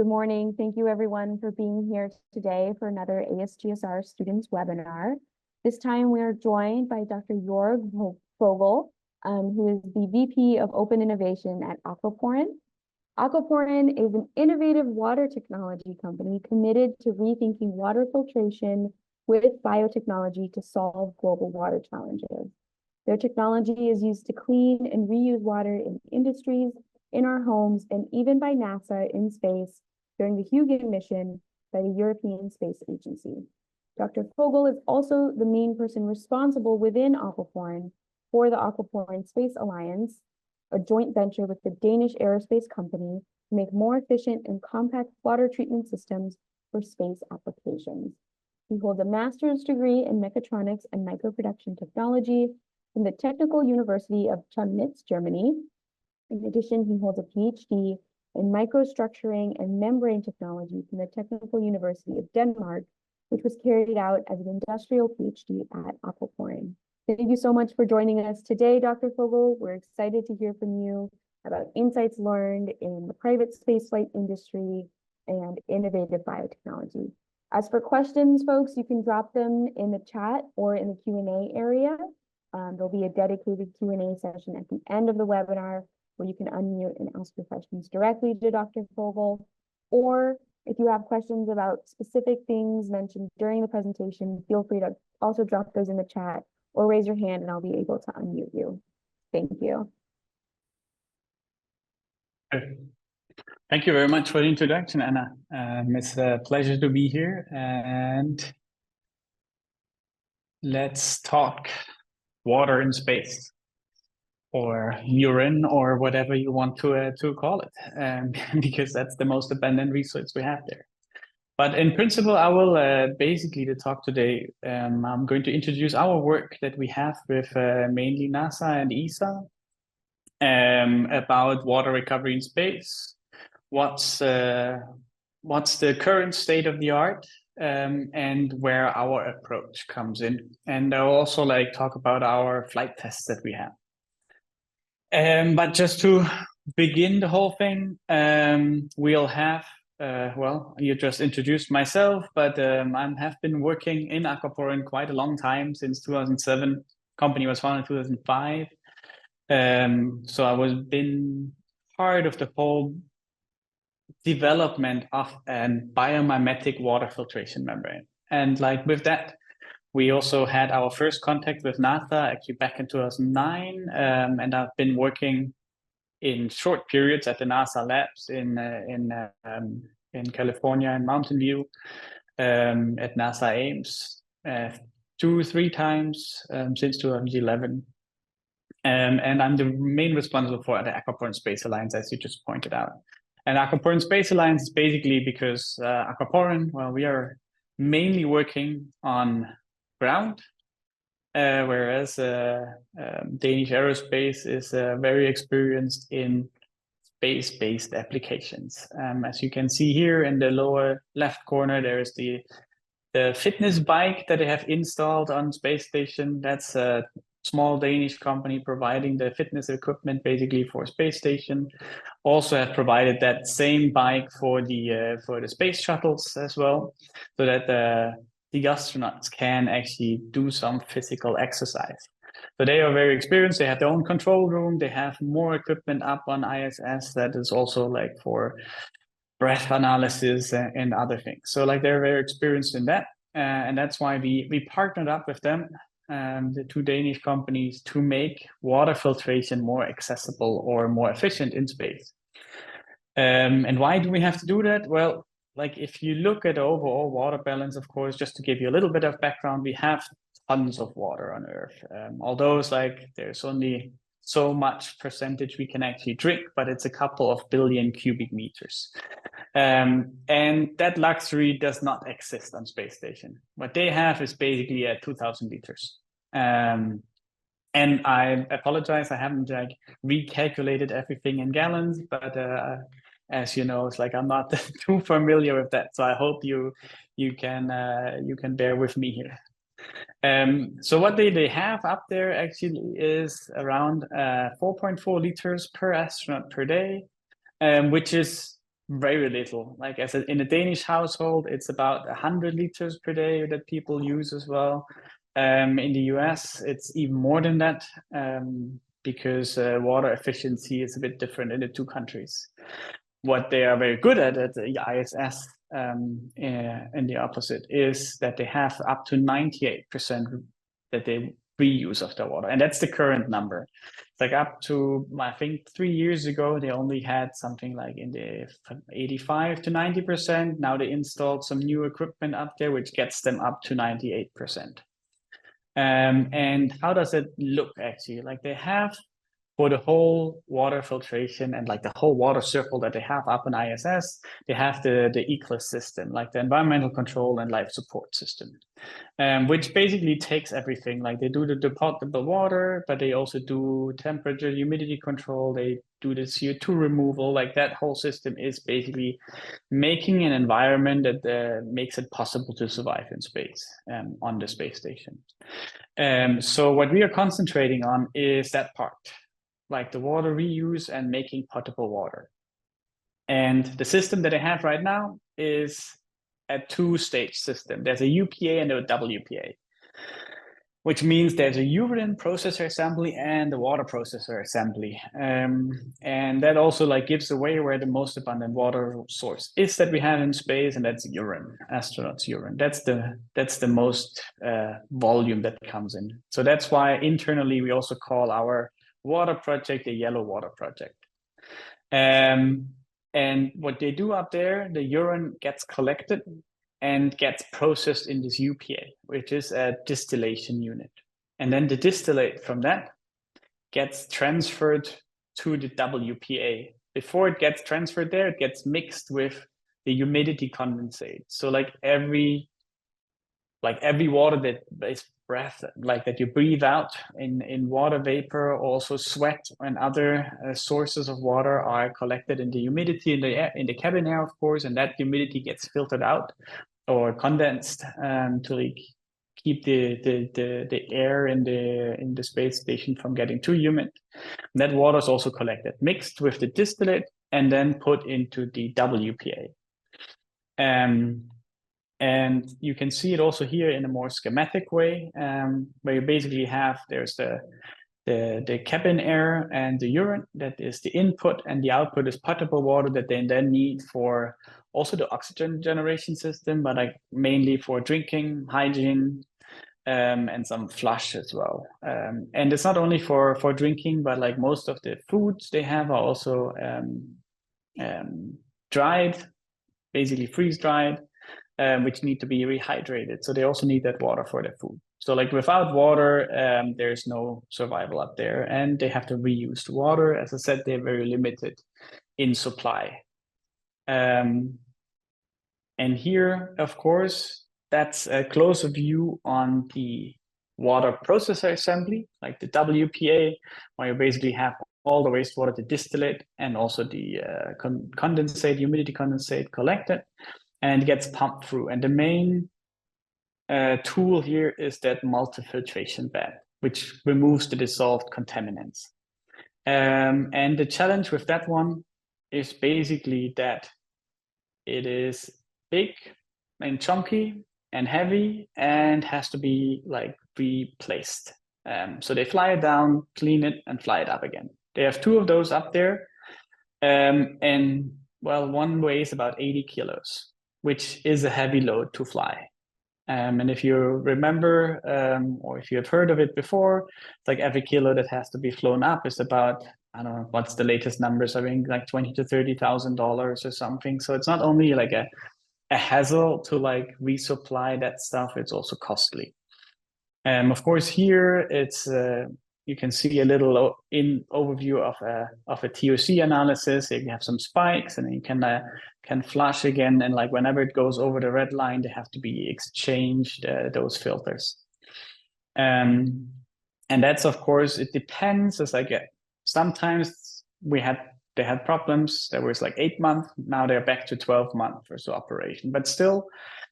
Good morning. Thank you everyone for being here today for another ASGSR Students webinar. This time we are joined by Dr. Jörg Vogel, who is the VP of Open Innovation at Aquaporin. Aquaporin is an innovative water technology company committed to rethinking water filtration with biotechnology to solve global water challenges. Their technology is used to clean and reuse water in industries, in our homes, and even by NASA in space during the Huginn Mission by the European Space Agency. Dr. Vogel is also the main person responsible within Aquaporin for the Aquaporin Space Alliance, a joint venture with the Danish Aerospace Company to make more efficient and compact water treatment systems for space applications. He holds a master's degree in mechatronics and microproduction technology from the Technical University of Chemnitz, Germany. In addition, he holds a PhD in microstructuring and membrane technology from the Technical University of Denmark, which was carried out as an industrial PhD at Aquaporin. Thank you so much for joining us today, Dr. Vogel. We're excited to hear from you about insights learned in the private spaceflight industry and innovative biotechnology. As for questions, folks, you can drop them in the chat or in the Q&A area. There'll be a dedicated Q&A session at the end of the webinar where you can unmute and ask your questions directly to Dr. Vogel. Or if you have questions about specific things mentioned during the presentation, feel free to also drop those in the chat or raise your hand and I'll be able to unmute you. Thank you. Thank you very much for the introduction, Anna. It's a pleasure to be here, and let's talk water in space, or urine, or whatever you want to call it, because that's the most abundant resource we have there. But in principle, I will basically to talk today, I'm going to introduce our work that we have with mainly NASA and ESA about water recovery in space. What's the current state of the art, and where our approach comes in. And I'll also talk about our flight tests that we have. But just to begin the whole thing, we'll have, well, you just introduced myself, but I have been working in Aquaporin quite a long time, since 2007. Company was founded in 2005. So I was been part of the whole development of a biomimetic water filtration membrane. And with that, we also had our first contact with NASA actually back in 2009. And I've been working in short periods at the NASA labs in California and Mountain View, at NASA Ames, 2-3 times since 2011. And I'm the main responsible for the Aquaporin Space Alliance, as you just pointed out. And Aquaporin Space Alliance is basically because Aquaporin, well, we are mainly working on ground, whereas Danish Aerospace is very experienced in space-based applications. As you can see here in the lower left corner, there is the fitness bike that they have installed on space station. That's a small Danish company providing the fitness equipment basically for space station. Also have provided that same bike for the space shuttles as well, so that the astronauts can actually do some physical exercise. So they are very experienced. They have their own control room. They have more equipment up on ISS that is also for breath analysis and other things. So they're very experienced in that, and that's why we partnered up with them, the two Danish companies, to make water filtration more accessible or more efficient in space. And why do we have to do that? Well, if you look at the overall water balance, of course, just to give you a little bit of background, we have tons of water on Earth. Although it's there's only so much percentage we can actually drink, but it's a couple of billion cubic meters. And that luxury does not exist on space station. What they have is basically 2,000 liters. And I apologize, I haven't recalculated everything in gallons, but as you know, it's I'm not too familiar with that. So I hope you can bear with me here. So what they have up there actually is around 4.4 liters per astronaut per day, which is very little. Like I said, in a Danish household, it's about 100 liters per day that people use as well. In the US, it's even more than that, because water efficiency is a bit different in the two countries. What they are very good at the ISS, and the opposite, is that they have up to 98% that they reuse of the water, and that's the current number. It's like up to, I think 3 years ago they only had something like in the 85 to 90%. Now they installed some new equipment up there which gets them up to 98%. And how does it look actually? Like they have, for the whole water filtration and like the whole water circle that they have up in ISS, they have the ECLS system, like the environmental control and life support system, which basically takes everything. Like they do the potable water, but they also do temperature, humidity control, they do the CO2 removal. Like that whole system is basically making an environment that makes it possible to survive in space, on the space station. So what we are concentrating on is that part, like the water reuse and making potable water. And the system that I have right now is a two-stage system. There's a UPA and a WPA, which means there's a urine processor assembly and the water processor assembly. And that also like gives away where the most abundant water source is that we have in space, and that's urine, astronauts' urine. That's the most volume that comes in. So that's why internally we also call our water project the yellow water project. And what they do up there, the urine gets collected and gets processed in this UPA, which is a distillation unit. And then the distillate from that gets transferred to the WPA. Before it gets transferred there, it gets mixed with the humidity condensate. So like every water that is breath, like that you breathe out in water vapor, also sweat and other sources of water are collected in the humidity in the air, in the cabin air, of course, and that humidity gets filtered out or condensed to like keep the air in the space station from getting too humid. And that water is also collected, mixed with the distillate, and then put into the WPA. And you can see it also here in a more schematic way, where you basically have, there's the cabin air and the urine, that is the input, and the output is potable water that they then need for also the oxygen generation system, but like mainly for drinking, hygiene, and some flush as well. And it's not only for drinking, but like most of the foods they have are also dried, basically freeze-dried, which need to be rehydrated. So they also need that water for their food. So like without water, there's no survival up there, and they have to reuse the water. As I said, they're very limited in supply. And here, of course, that's a closer view on the water processor assembly, like the WPA, where you basically have all the wastewater, the distillate, and also the condensate, humidity condensate collected, and it gets pumped through. And the main tool here is that multi-filtration bed, which removes the dissolved contaminants. And the challenge with that one is basically that it is big and chunky and heavy and has to be like replaced. So they fly it down, clean it, and fly it up again. They have two of those up there. And well, one weighs about 80 kilos. Which is a heavy load to fly. And if you remember, or if you have heard of it before, it's like every kilo that has to be flown up is about, I don't know, what's the latest numbers? I think like $20,000 to $30,000 or something. So it's not only like a hassle to like resupply that stuff, it's also costly. Of course, here it's you can see a little overview of a TOC analysis. You have some spikes, and then you can flush again, and like whenever it goes over the red line, they have to be exchanged, those filters. And that's, of course, it depends. It's like sometimes they had problems. There was like 8 months. Now they're back to 12 months or so operation. But still,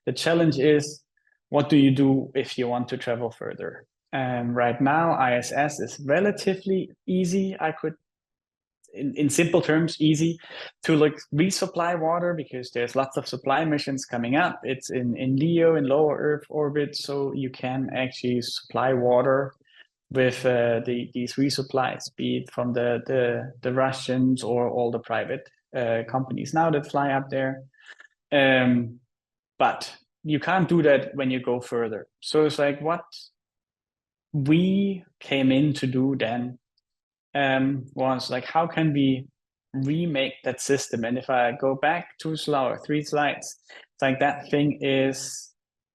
the challenge is, what do you do if you want to travel further? Right now, ISS is relatively easy, I could in simple terms, easy to like resupply water because there's lots of supply missions coming up. It's in LEO, in low Earth orbit, so you can actually supply water with these resupplies, be it from the Russians or all the private companies now that fly up there. But you can't do that when you go further. So it's like what we came in to do then was like, how can we remake that system? And if I go back 3 slides, it's like that thing is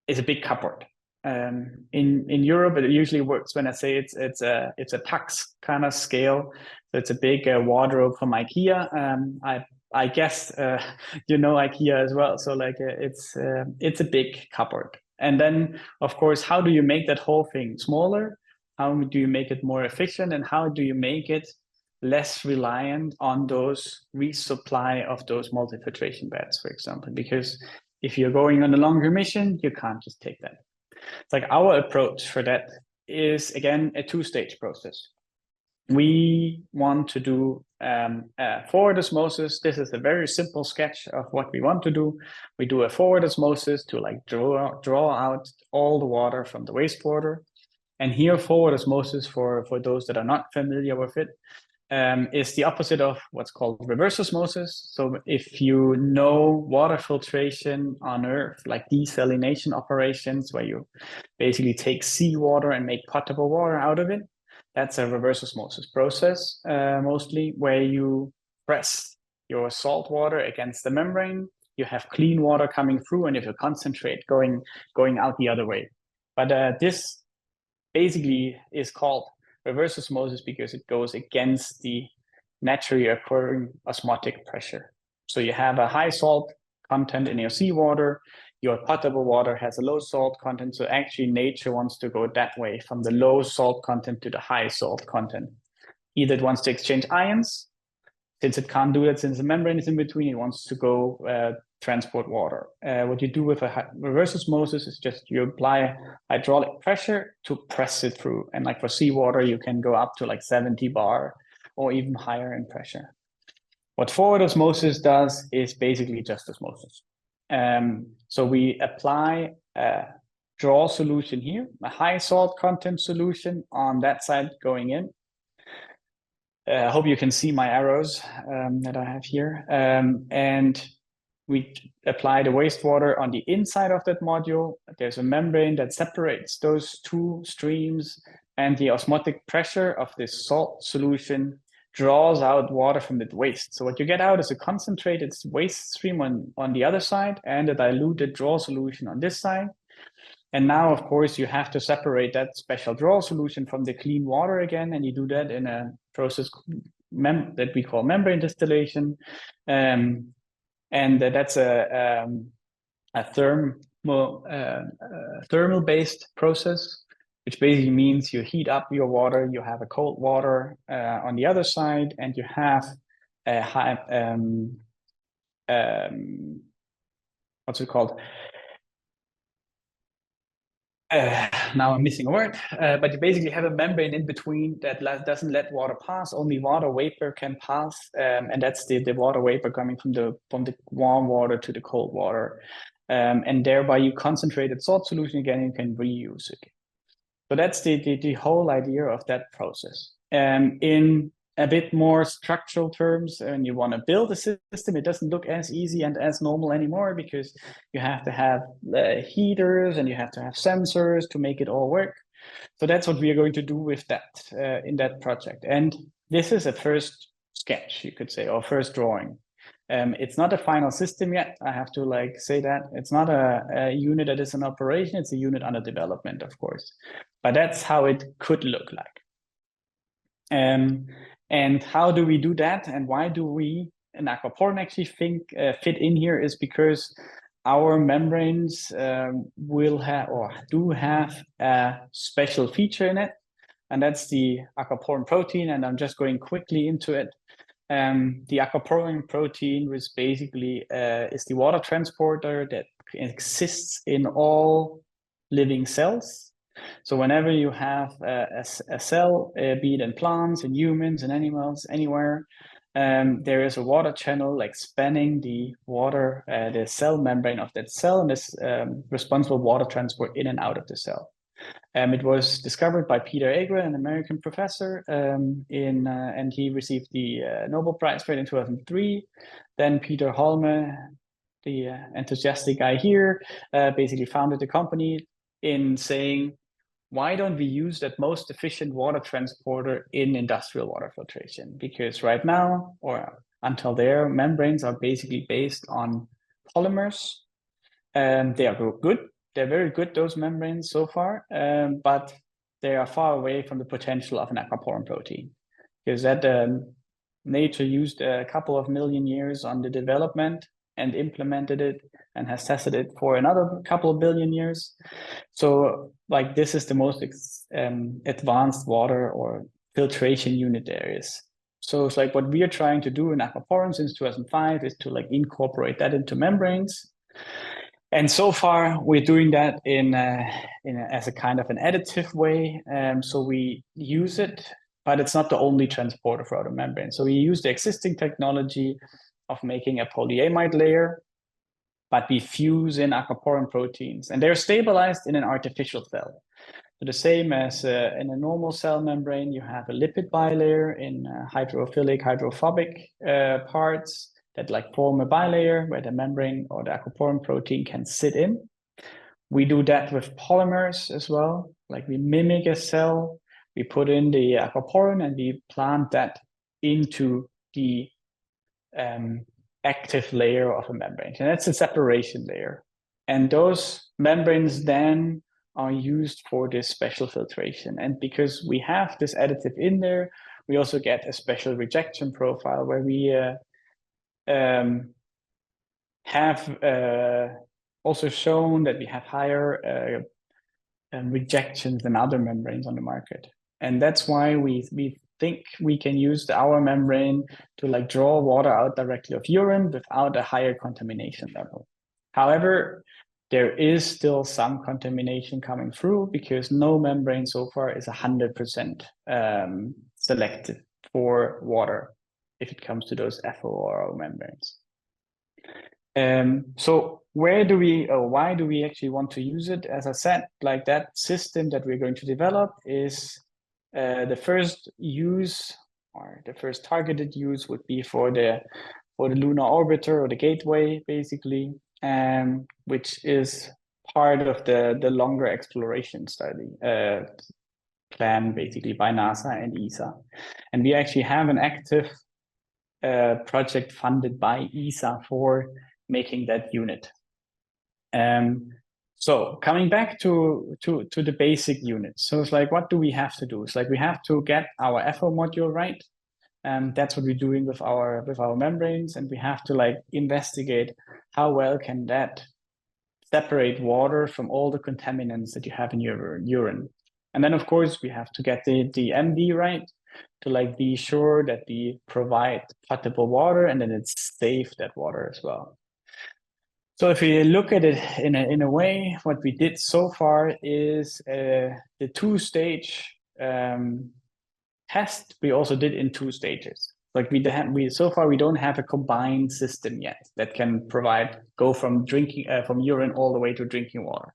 a big cupboard. In Europe, it usually works when I say it's a pax kind of scale. So it's a big wardrobe from IKEA. I guess you know IKEA as well. So like it's a big cupboard. And then of course, how do you make that whole thing smaller? How do you make it more efficient, and how do you make it less reliant on those resupply of those multi-filtration beds, for example? Because if you're going on a longer mission, you can't just take that. It's like our approach for that is, again, a 2-stage process. We want to do forward osmosis. This is a very simple sketch of what we want to do. We do a forward osmosis to like draw out all the water from the wastewater. And here, forward osmosis, for those that are not familiar with it, is the opposite of what's called reverse osmosis. So if you know water filtration on Earth, like desalination operations, where you basically take seawater and make potable water out of it, that's a reverse osmosis process, mostly, where you press your salt water against the membrane. You have clean water coming through, and you have a concentrate going out the other way. But this basically is called reverse osmosis because it goes against the naturally occurring osmotic pressure. So you have a high salt content in your seawater, your potable water has a low salt content. So actually nature wants to go that way, from the low salt content to the high salt content. Either it wants to exchange ions. Since it can't do it, since the membrane is in between, it wants to go transport water. What you do with a reverse osmosis is just you apply hydraulic pressure to press it through. And like for seawater, you can go up to like 70 bar or even higher in pressure. What forward osmosis does is basically just osmosis. So we apply a draw solution here, a high salt content solution on that side going in. I hope you can see my arrows that I have here. And we apply the wastewater on the inside of that module. There's a membrane that separates those two streams, and the osmotic pressure of this salt solution draws out water from the waste. So what you get out is a concentrated waste stream on the other side and a diluted draw solution on this side. And now, of course, you have to separate that special draw solution from the clean water again, and you do that in a process that we call membrane distillation. And that's a thermal-based process, which basically means you heat up your water, you have a cold water on the other side, and you have a high, what's it called? Now I'm missing a word, but you basically have a membrane in between that doesn't let water pass. Only water vapor can pass, and that's the water vapor coming from the warm water to the cold water, and thereby you concentrated salt solution again and you can reuse it. So that's the whole idea of that process. In a bit more structural terms, and you want to build a system, it doesn't look as easy and as normal anymore, because you have to have heaters and you have to have sensors to make it all work. So that's what we are going to do with that in that project. And this is a first sketch, you could say, or first drawing. It's not a final system yet. I have to like say that it's not a unit that is in operation. It's a unit under development, of course, but that's how it could look like. And how do we do that? And why do we in Aquaporin actually think fit in here is because our membranes will have or do have a special feature in it, and that's the aquaporin protein. And I'm just going quickly into it. The aquaporin protein was basically is the water transporter that exists in all living cells. So whenever you have a cell, be it in plants, in humans, in animals, anywhere, there is a water channel like spanning the water, the cell membrane of that cell, and is responsible for water transport in and out of the cell. It was discovered by Peter Egre, an American professor, and he received the Nobel Prize for it in 2003. Then Peter Holme, the enthusiastic guy here, basically founded the company in saying, why don't we use that most efficient water transporter in industrial water filtration? Because right now, or until there, membranes are basically based on polymers. They are good. They're very good, those membranes so far, but they are far away from the potential of an aquaporin protein. Because that nature used a couple of million years on the development and implemented it and has tested it for another couple of billion years. So like this is the most advanced water or filtration unit there is. So it's like what we are trying to do in Aquaporin since 2005 is to like incorporate that into membranes. And so far we're doing that as a kind of an additive way. So we use it, but it's not the only transporter for outer membrane. So we use the existing technology of making a polyamide layer, but we fuse in aquaporin proteins, and they're stabilized in an artificial cell. So the same as in a normal cell membrane, you have a lipid bilayer in hydrophilic, hydrophobic parts that like form a bilayer where the membrane or the aquaporin protein can sit in. We do that with polymers as well. Like we mimic a cell, we put in the aquaporin and we plant that into the active layer of a membrane. And that's a separation layer. And those membranes then are used for this special filtration. And because we have this additive in there, we also get a special rejection profile where we have also shown that we have higher rejections than other membranes on the market. And that's why we think we can use our membrane to like draw water out directly of urine without a higher contamination level. However, there is still some contamination coming through because no membrane so far is 100% selected for water if it comes to those FORO membranes. So why do we actually want to use it? As I said, like that system that we're going to develop is the first use or the first targeted use would be for the lunar orbiter or the gateway, basically, which is part of the longer exploration study plan, basically by NASA and ESA. And we actually have an active project funded by ESA for making that unit. So coming back to the basic unit. So it's like, what do we have to do? It's like we have to get our FO module right. That's what we're doing with our membranes, and we have to like investigate how well can that separate water from all the contaminants that you have in your urine. And then of course we have to get the MD right to like be sure that we provide potable water and then it's safe, that water as well. So if we look at it in a way, what we did so far is the two-stage test we also did in 2 stages. Like so far we don't have a combined system yet that can go from drinking from urine all the way to drinking water.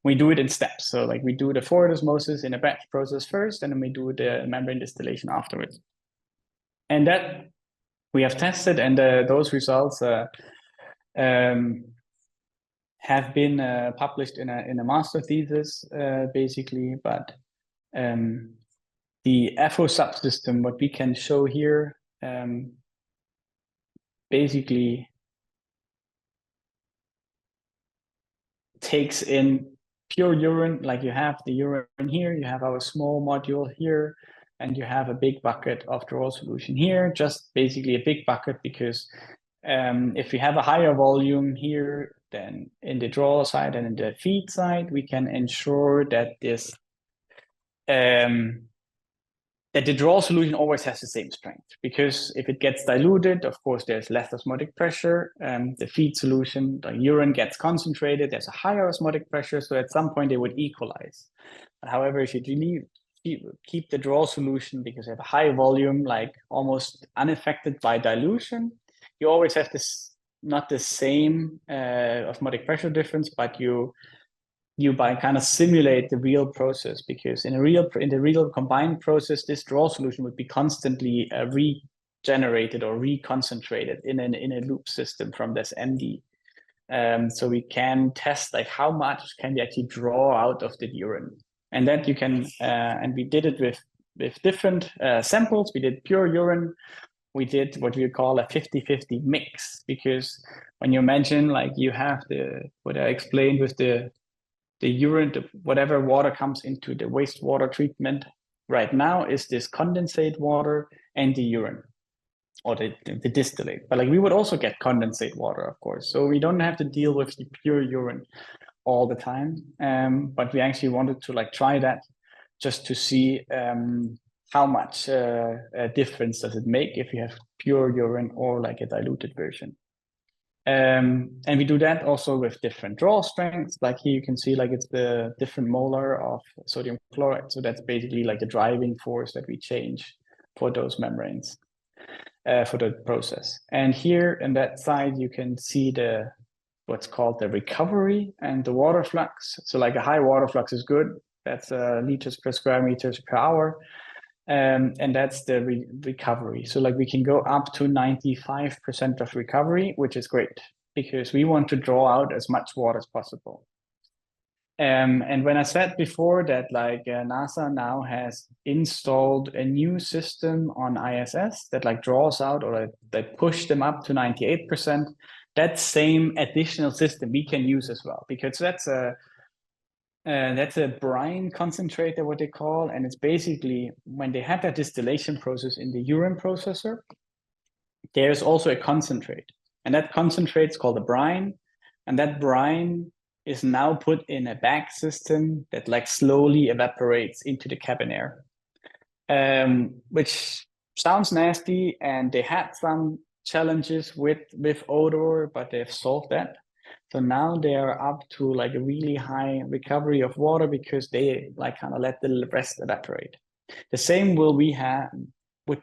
We do it in steps. So like we do the forward osmosis in a batch process first, and then we do the membrane distillation afterwards. And that we have tested, and those results have been published in a master thesis, basically. But the FO subsystem, what we can show here, basically takes in pure urine. Like you have the urine here, you have our small module here, and you have a big bucket of draw solution here, just basically a big bucket because if we have a higher volume here than in the draw side and in the feed side, we can ensure that that the draw solution always has the same strength, because if it gets diluted, of course, there's less osmotic pressure. The feed solution, the urine gets concentrated, there's a higher osmotic pressure, so at some point they would equalize. But however, if you keep the draw solution because you have a high volume, like almost unaffected by dilution. You always have this, not the same osmotic pressure difference, but you by kind of simulate the real process, because in the real combined process, this draw solution would be constantly regenerated or reconcentrated in a loop system from this MD. So we can test like how much can we actually draw out of the urine, and that you can, and we did it with different samples. We did pure urine. We did what we call a 50-50 mix, because when you imagine like you have what I explained with the urine, whatever water comes into the wastewater treatment right now is this condensate water and the urine, or the distillate. But like we would also get condensate water, of course. So we don't have to deal with the pure urine all the time. But we actually wanted to like try that just to see how much difference does it make if you have pure urine or like a diluted version. And we do that also with different draw strengths. Like here you can see like it's the different molar of sodium chloride. So that's basically like the driving force that we change for those membranes, for the process. And here in that side, you can see what's called the recovery and the water flux. So like a high water flux is good. That's liters per square meters per hour. And that's the recovery. So like we can go up to 95% of recovery, which is great because we want to draw out as much water as possible. And when I said before that like NASA now has installed a new system on ISS that like draws out, or they push them up to 98%, that same additional system we can use as well, because that's a brine concentrator, what they call, and it's basically when they have that distillation process in the urine processor, there's also a concentrate, and that concentrate is called a brine, and that brine is now put in a bag system that like slowly evaporates into the cabin air, which sounds nasty, and they had some challenges with odor, but they've solved that. So now they are up to like a really high recovery of water because they like kind of let the rest evaporate. The same would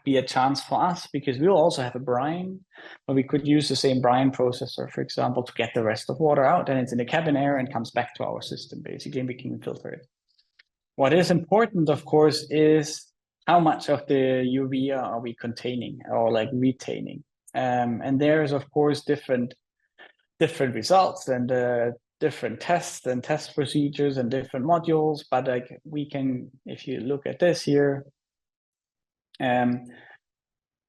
be a chance for us, because we'll also have a brine, but we could use the same brine processor, for example, to get the rest of water out, and it's in the cabin air and comes back to our system basically, and we can filter it. What is important, of course, is how much of the urea are we containing or like retaining, and there's of course different results and different tests and test procedures and different modules, but like we can, if you look at this here,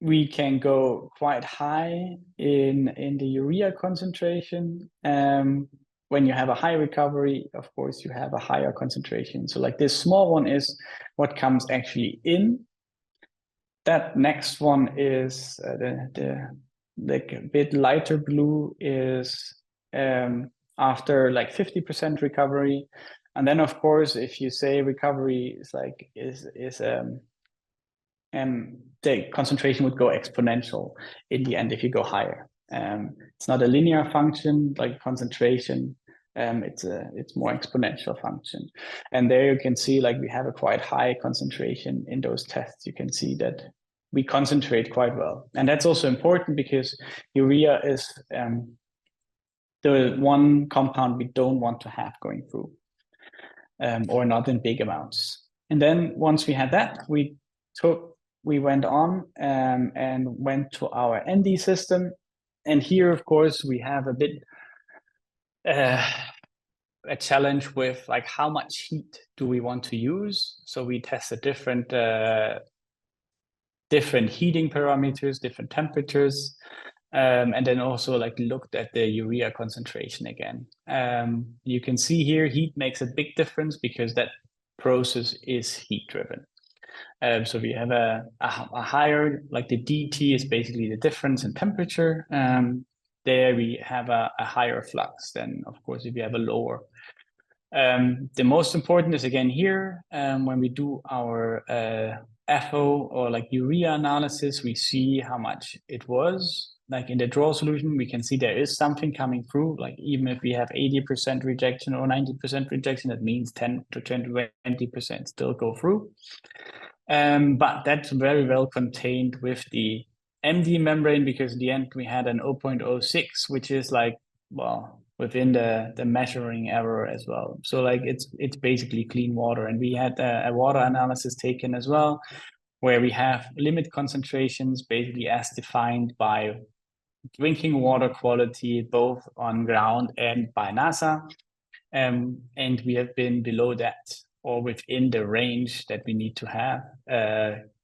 we can go quite high in the urea concentration. When you have a high recovery, of course, you have a higher concentration. So like this small one is what comes actually in. That next one is like a bit lighter blue is after like 50% recovery. And then of course, if you say recovery is like the concentration would go exponential in the end if you go higher. It's not a linear function like concentration. It's more exponential function. And there you can see like we have a quite high concentration in those tests. You can see that we concentrate quite well. And that's also important because urea is the one compound we don't want to have going through, or not in big amounts. And then once we had that, we went on and went to our ND system. And here, of course, we have a bit a challenge with like how much heat do we want to use. So we tested different heating parameters, different temperatures, and then also like looked at the urea concentration again. You can see here heat makes a big difference because that process is heat driven. So we have a higher, like the DT is basically the difference in temperature. There we have a higher flux than, of course, if you have a lower. The most important is again here, when we do our FO or like urea analysis, we see how much it was. like in the draw solution, we can see there is something coming through. Like even if we have 80% rejection or 90% rejection, that means 10 to 20% still go through. But that's very well contained with the MD membrane, because in the end we had an 0.06, which is like, well, within the measuring error as well. So like it's basically clean water. And we had a water analysis taken as well, where we have limit concentrations basically as defined by drinking water quality, both on ground and by NASA. And we have been below that, or within the range that we need to have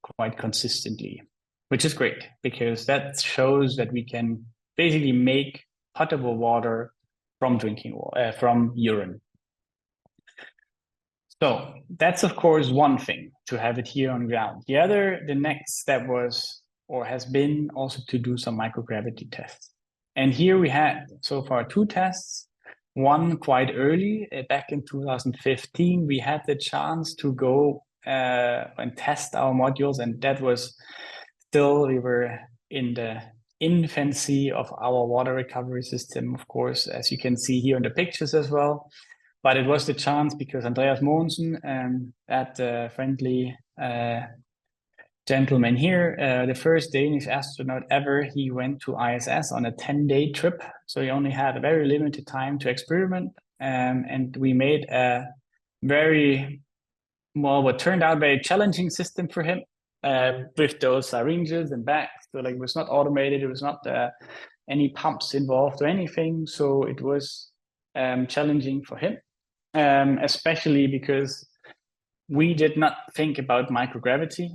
quite consistently, which is great, because that shows that we can basically make potable water from drinking water, from urine. So that's of course one thing, to have it here on ground. The next step was, or has been, also to do some microgravity tests. And here we had so far 2 tests. One quite early, back in 2015, we had the chance to go and test our modules, and that was still, we were in the infancy of our water recovery system, of course, as you can see here in the pictures as well. But it was the chance because Andreas Mogensen, that friendly gentleman here, the first Danish astronaut ever, he went to ISS on a 10-day trip. So he only had a very limited time to experiment. And we made a very, well, what turned out very challenging system for him with those syringes and bags. So like it was not automated, it was not any pumps involved or anything. So it was challenging for him, especially because we did not think about microgravity,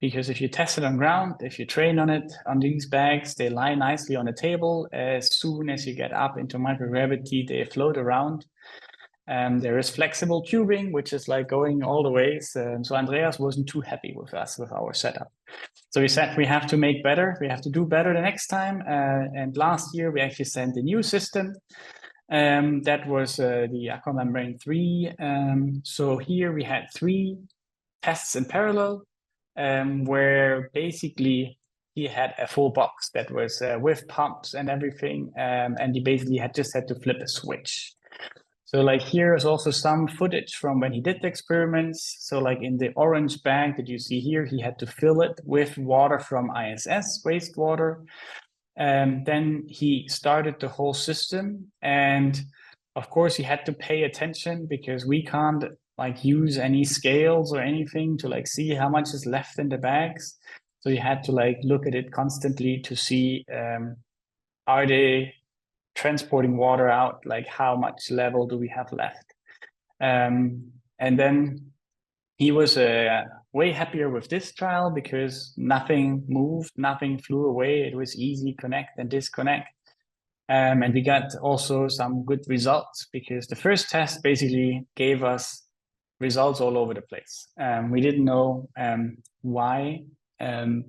because if you test it on ground, if you train on it, on these bags, they lie nicely on the table. As soon as you get up into microgravity, they float around. There is flexible tubing, which is like going all the ways. So Andreas wasn't too happy with us, with our setup. So we said we have to make better, we have to do better the next time. And last year we actually sent a new system. That was the Aquamembrane 3. So here we had 3 tests in parallel, where basically he had a full box that was with pumps and everything, and he basically just had to flip a switch. So like here is also some footage from when he did the experiments. So like in the orange bag that you see here, he had to fill it with water from ISS, wastewater. Then he started the whole system, and of course he had to pay attention, because we can't like use any scales or anything to like see how much is left in the bags. So you had to like look at it constantly to see, are they transporting water out, like how much level do we have left. And then he was way happier with this trial, because nothing moved, nothing flew away. It was easy connect and disconnect. And we got also some good results, because the first test basically gave us results all over the place. We didn't know why,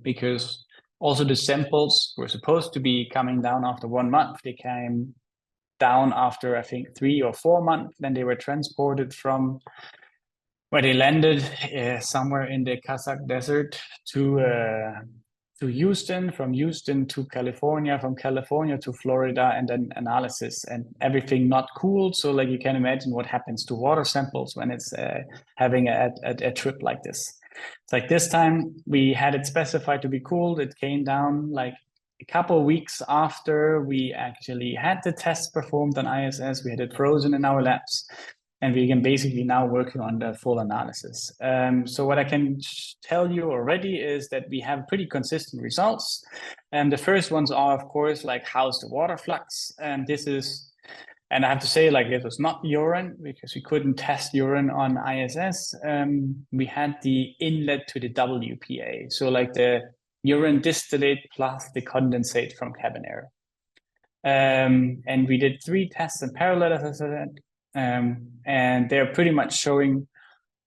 because also the samples were supposed to be coming down after 1 month. They came down after, I think, 3 or 4 months. Then they were transported from where they landed somewhere in the Kazakh desert to Houston, from Houston to California, from California to Florida, and then analysis, and everything not cooled. So like you can imagine what happens to water samples when it's having a trip like this. It's like this time we had it specified to be cooled. It came down like a couple of weeks after we actually had the tests performed on ISS. We had it frozen in our labs. And we can basically now working on the full analysis. So what I can tell you already is that we have pretty consistent results. And the first ones are, of course, like how's the water flux? And this is, and I have to say, like it was not urine, because we couldn't test urine on ISS. We had the inlet to the WPA. So like the urine distillate plus the condensate from cabin air. And we did 3 tests in parallel, as I said. And they're pretty much showing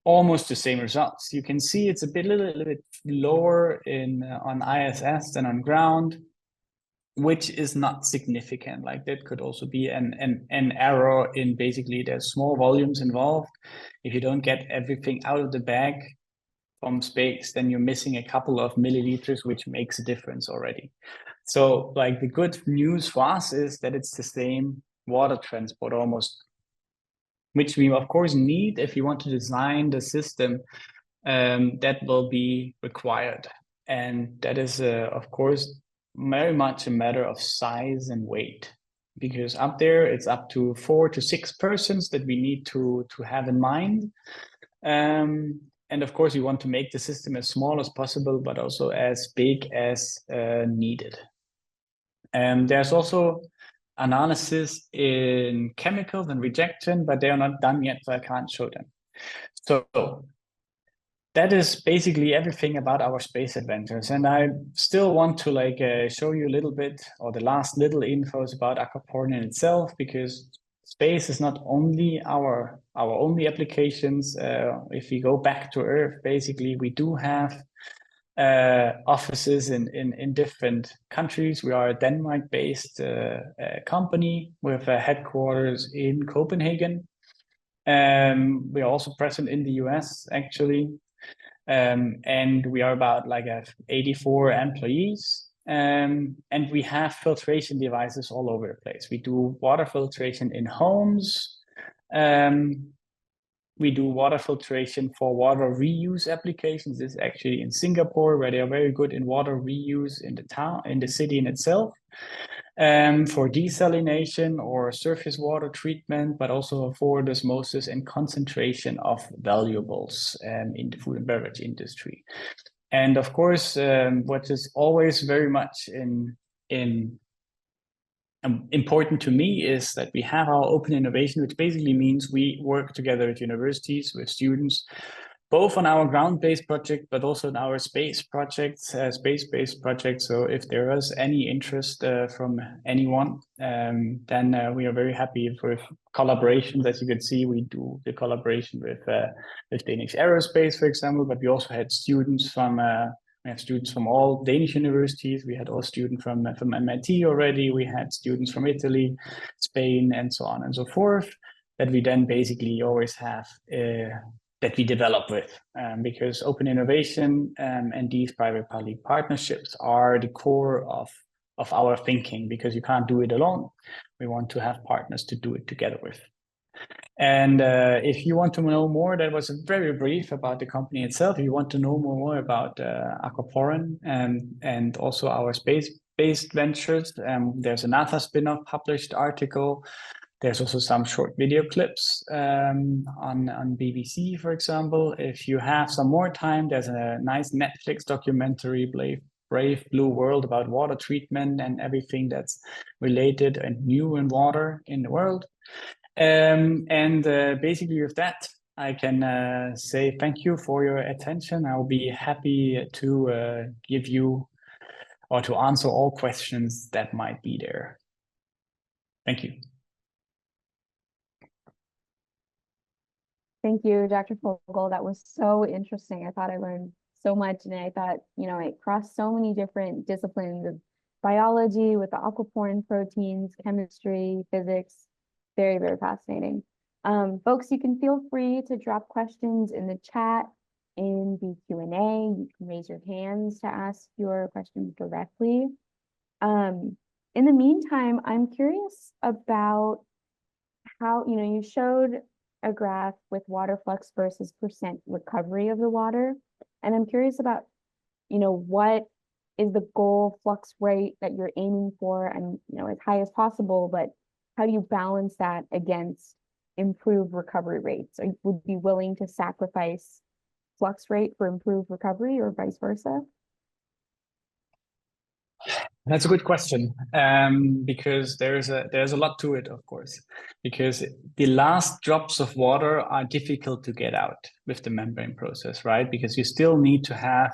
almost the same results. You can see it's a little bit lower on ISS than on ground, which is not significant. Like that could also be an error in basically there's small volumes involved. If you don't get everything out of the bag from space, then you're missing a couple of milliliters, which makes a difference already. So like the good news for us is that it's the same water transport almost, which we of course need if you want to design the system that will be required. And that is, of course, very much a matter of size and weight, because up there it's up to 4 to 6 persons that we need to have in mind. And of course, we want to make the system as small as possible, but also as big as needed. There's also analysis in chemicals and rejection, but they are not done yet, so I can't show them. So that is basically everything about our space adventures. And I still want to like show you a little bit, or the last little infos about Aquaporin in itself, because space is not only our only applications. If we go back to Earth, basically we do have offices in different countries. We are a Denmark-based company with headquarters in Copenhagen. We are also present in the US, actually. And we are about like 84 employees. And we have filtration devices all over the place. We do water filtration in homes. We do water filtration for water reuse applications. This is actually in Singapore, where they are very good in water reuse in the town, in the city in itself. For desalination or surface water treatment, but also for osmosis and concentration of valuables in the food and beverage industry. And of course, what is always very much important to me is that we have our open innovation, which basically means we work together at universities with students, both on our ground-based project, but also in our space projects, space-based projects. So if there is any interest from anyone, then we are very happy for collaborations. As you can see, we do the collaboration with Danish Aerospace, for example, but we also had students from we have students from all Danish universities. We had all students from MIT already. We had students from Italy, Spain, and so on and so forth, that we then basically always have that we develop with, because open innovation and these private-public partnerships are the core of our thinking, because you can't do it alone. We want to have partners to do it together with. And if you want to know more, that was very brief about the company itself. If you want to know more about Aquaporin and also our space-based ventures, there's a NASA spin-off published article. There's also some short video clips on BBC, for example. If you have some more time, there's a nice Netflix documentary, Brave Blue World, about water treatment and everything that's related and new in water in the world. Basically with that, I can say thank you for your attention. I'll be happy to give you or to answer all questions that might be there. Thank you. Thank you, Dr. Vogel. That was so interesting. I thought I learned so much, and I thought, it crossed so many different disciplines of biology with the aquaporin proteins, chemistry, physics. Very, very fascinating. Folks, you can feel free to drop questions in the chat in the Q&A. You can raise your hands to ask your questions directly. In the meantime, I'm curious about how, you showed a graph with water flux versus percent recovery of the water. And I'm curious about, what is the goal flux rate that you're aiming for, and, as high as possible, but how do you balance that against improved recovery rates? Would you be willing to sacrifice flux rate for improved recovery, or vice versa? That's a good question, because there's a lot to it, of course, because the last drops of water are difficult to get out with the membrane process, right? Because you still need to have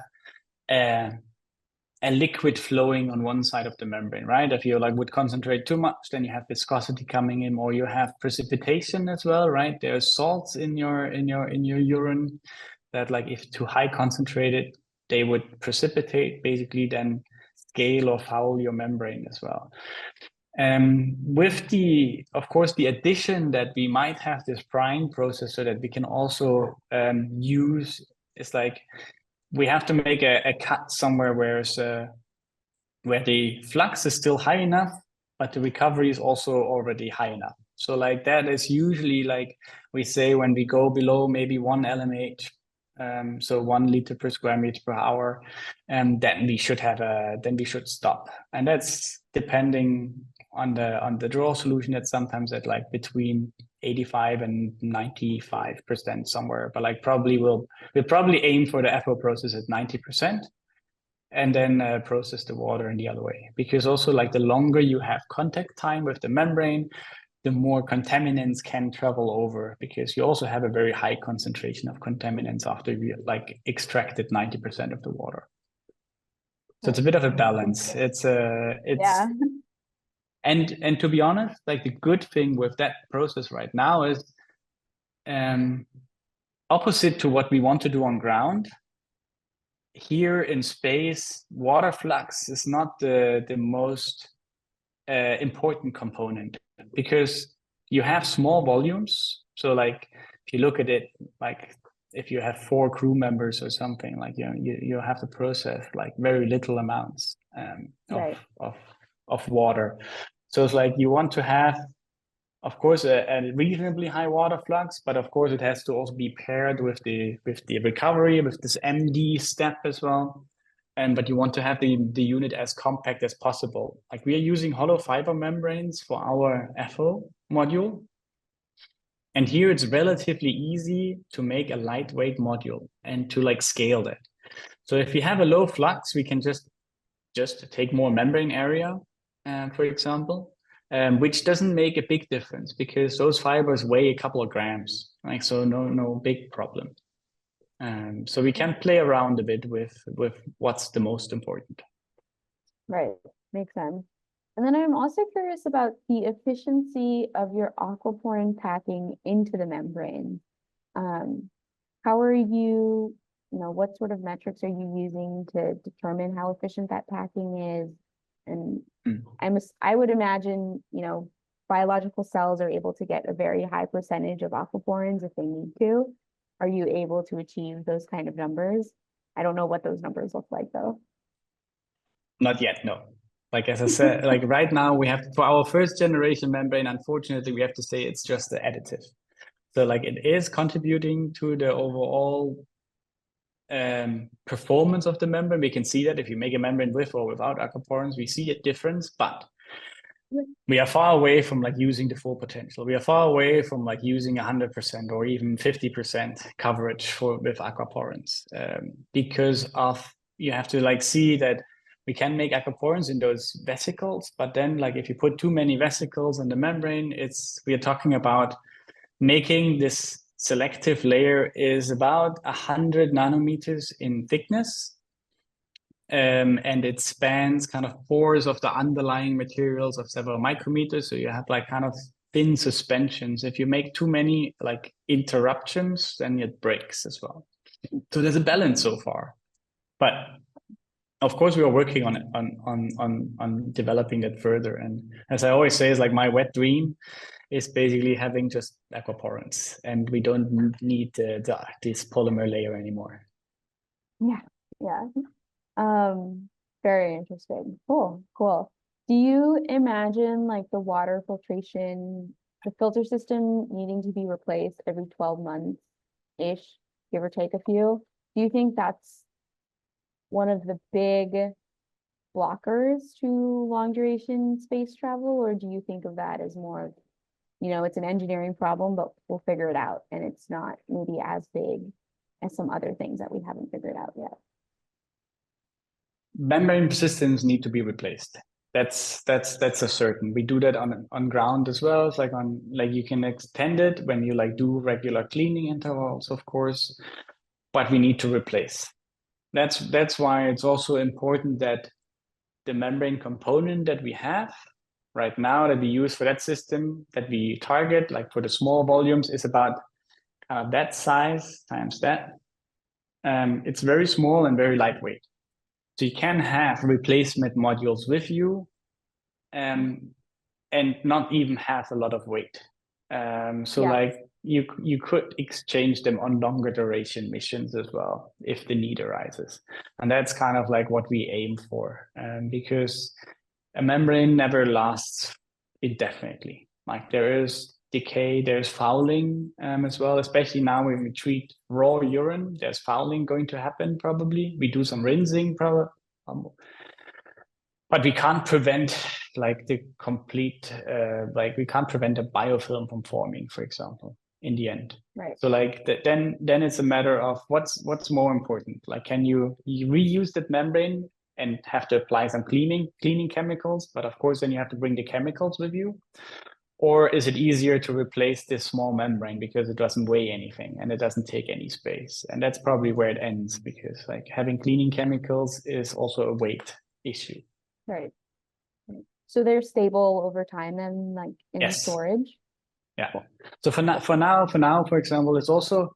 a liquid flowing on one side of the membrane, right? If you would concentrate too much, then you have viscosity coming in, or you have precipitation as well, right? There's salts in your urine that, if too high concentrated, they would precipitate, basically then scale or foul your membrane as well. With of course, the addition that we might have this brine process, so that we can also use, it's we have to make a cut somewhere where where the flux is still high enough, but the recovery is also already high enough. So like that is usually like we say when we go below maybe 1 LMH, so 1 liter per square meter per hour, then we should stop. And that's depending on the draw solution. That's sometimes at like between 85 and 95% somewhere, but like we'll probably aim for the FO process at 90%. And then process the water in the other way. Because also like the longer you have contact time with the membrane, the more contaminants can travel over, because you also have a very high concentration of contaminants after you like extracted 90% of the water. So it's a bit of a balance. Yeah. And to be honest, like the good thing with that process right now is opposite to what we want to do on ground. Here in space, water flux is not the most important component, because you have small volumes. So like if you look at it, like if you have 4 crew members or something, like you have to process like very little amounts Right. of water. So it's like you want to have, of course, a reasonably high water flux, but of course it has to also be paired with the recovery, with this MD step as well. But you want to have the unit as compact as possible. Like we are using hollow fiber membranes for our FO module. And here it's relatively easy to make a lightweight module and to like scale that. So if we have a low flux, we can just take more membrane area, for example. Which doesn't make a big difference because those fibers weigh a couple of grams, like so no big problem. So we can play around a bit with what's the most important. Right, makes sense. And then I'm also curious about the efficiency of your aquaporin packing into the membrane. How are what sort of metrics are you using to determine how efficient that packing is? And I would imagine, biological cells are able to get a very high percentage of aquaporins if they need to. Are you able to achieve those kind of numbers? I don't know what those numbers look like though. Not yet, no. Like as I said, like right now we have for our first generation membrane, unfortunately, we have to say it's just the additive. So like it is contributing to the overall performance of the membrane. We can see that if you make a membrane with or without aquaporins, we see a difference, but we are far away from like using the full potential. We are far away from like using 100% or even 50% coverage with aquaporins, because you have to like see that we can make aquaporins in those vesicles, but then like if you put too many vesicles in the membrane, we are talking about making this selective layer is about 100 nanometers in thickness. And it spans kind of pores of the underlying materials of several micrometers. So you have like kind of thin suspensions. If you make too many like interruptions, then it breaks as well. So there's a balance so far. But of course, we are working on developing that further. And as I always say, it's like my wet dream is basically having just aquaporins, and we don't need this polymer layer anymore. Yeah. Very interesting. Cool. Do you imagine like the water filtration, the filter system needing to be replaced every 12 months-ish, give or take a few? Do you think that's one of the big blockers to long duration space travel, or do you think of that as more of, it's an engineering problem, but we'll figure it out, and it's not maybe as big as some other things that we haven't figured out yet? Membrane systems need to be replaced. That's a certain. We do that on ground as well. It's like you can extend it when you like do regular cleaning intervals, of course, but we need to replace. That's why it's also important that the membrane component that we have right now that we use for that system that we target, like for the small volumes, is about kind of that size times that. It's very small and very lightweight. So you can have replacement modules with you and not even have a lot of weight. Like you could exchange them on longer duration missions as well if the need arises. And that's kind of like what we aim for, because a membrane never lasts indefinitely. Like there is decay, there's fouling as well, especially now when we treat raw urine, there's fouling going to happen probably. We do some rinsing probably. But we can't prevent like the complete, like we can't prevent a biofilm from forming, for example, in the end. Right. So like then it's a matter of what's more important. Like, can you reuse that membrane and have to apply some cleaning chemicals? But of course, then you have to bring the chemicals with you. Or is it easier to replace this small membrane because it doesn't weigh anything and it doesn't take any space? And that's probably where it ends, because like having cleaning chemicals is also a weight issue. Right. So they're stable over time and like in Yes. storage. Yeah. So for now, for example, it's also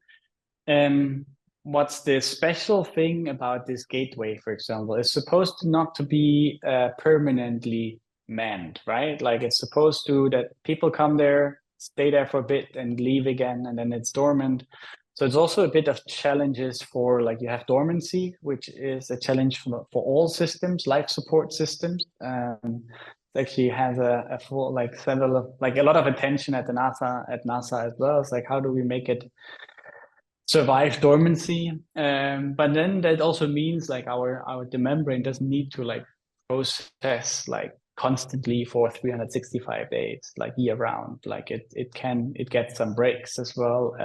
what's the special thing about this gateway, for example, it's supposed to not to be permanently manned, right? Like it's supposed to that people come there, stay there for a bit and leave again, and then it's dormant. So it's also a bit of challenges for, like, you have dormancy, which is a challenge for all systems, life support systems. It actually has a full, like, several of, like, a lot of attention at NASA as well. It's like, how do we make it survive dormancy? But then that also means like the membrane doesn't need to like process like constantly for 365 days, like year round. Like it gets some breaks as well.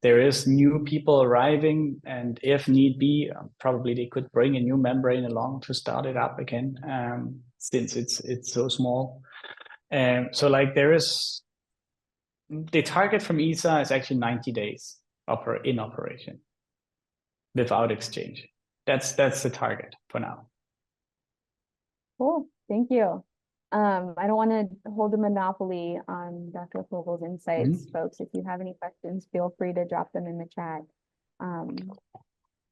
There is new people arriving, and if need be, probably they could bring a new membrane along to start it up again, since it's so small. So like there is the target from ESA is actually 90 days in operation without exchange. That's the target for now. Cool. Thank you. I don't want to hold a monopoly on Dr. Vogel's insights, folks. If you have any questions, feel free to drop them in the chat.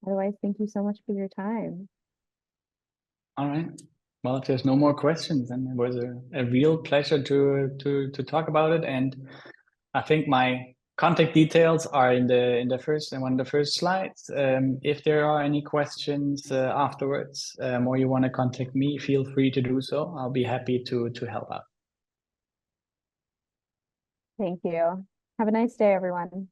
Otherwise, thank you so much for your time. All right. Well, if there's no more questions, then it was a real pleasure to talk about it. And I think my contact details are in one of the first slides. If there are any questions afterwards, or you want to contact me, feel free to do so. I'll be happy to help out. Thank you. Have a nice day, everyone.